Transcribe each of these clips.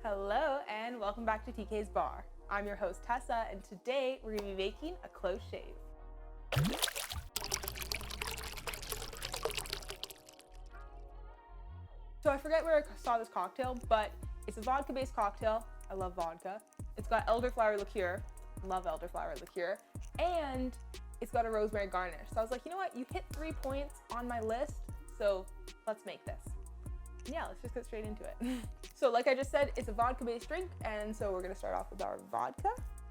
Hello and welcome back to TKSBAR. I'm your host Tessa, and today we're going to be making a close shave. So I forget where I saw this cocktail, but it's a vodka-based cocktail. I love vodka. It's got elderflower liqueur. Love elderflower liqueur. And it's got a rosemary garnish. So I was like, you know what? You hit 3 points on my list, so let's make this. Yeah, let's just get straight into it. So like I just said, it's a vodka-based drink, and so we're gonna start off with our vodka.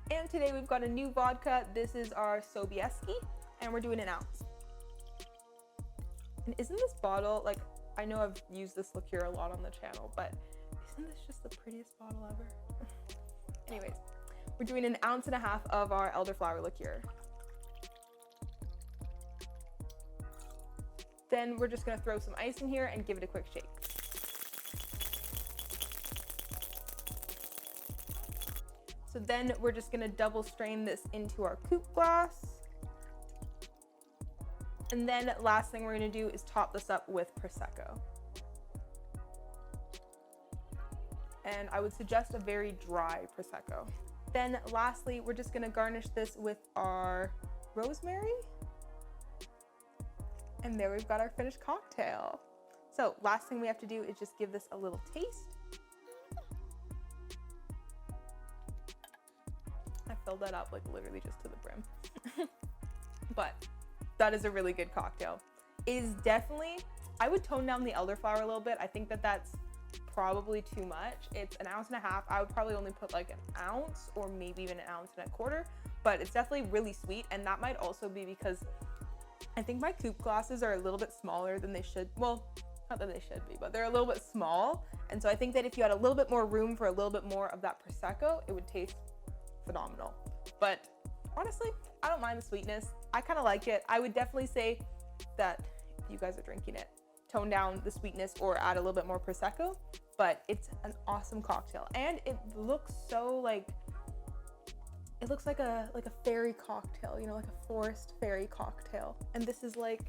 And today we've got a new vodka. This is our Sobieski, and we're doing an ounce. And isn't this bottle, like, I know I've used this liqueur a lot on the channel, but isn't this just the prettiest bottle ever? Anyways, we're doing 1.5 ounces of our elderflower liqueur. Then we're just gonna throw some ice in here and give it a quick shake. So then we're just gonna double strain this into our coupe glass. And then last thing we're gonna do is top this up with Prosecco. And I would suggest a very dry Prosecco. Then lastly, we're just gonna garnish this with our rosemary. And there we've got our finished cocktail. So last thing we have to do is just give this a little taste. I filled that up like literally just to the brim. But that is a really good cocktail. It is definitely, I would tone down the elderflower a little bit. I think that that's probably too much. It's 1.5 ounces. I would probably only put like 1 ounce or maybe even 1.25 ounces, but it's definitely really sweet. And that might also be because I think my coupe glasses are a little bit smaller than they should. Well, not that they should be, but they're a little bit small. And so I think that if you had a little bit more room for a little bit more of that Prosecco, it would taste phenomenal. But honestly, I don't mind the sweetness. I kind of like it. I would definitely say that if you guys are drinking it, tone down the sweetness or add a little bit more Prosecco, but it's an awesome cocktail. And it looks so like, it looks like a fairy cocktail, you know, like a forest fairy cocktail. And this is like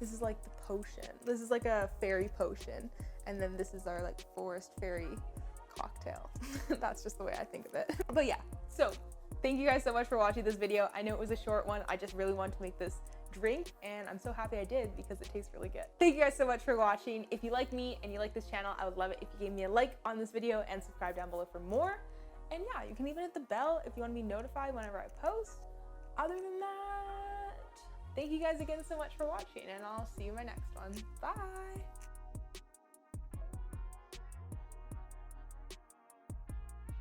the potion. This is like a fairy potion. And then this is our like forest fairy cocktail. That's just the way I think of it. But yeah, so thank you guys so much for watching this video. I know it was a short one. I just really wanted to make this drink, and I'm so happy I did because it tastes really good. Thank you guys so much for watching. If you like me and you like this channel, I would love it if you gave me a like on this video and subscribe down below for more. And yeah, you can even hit the bell if you want to be notified whenever I post. Other than that, thank you guys again so much for watching, and I'll see you in my next one. Bye.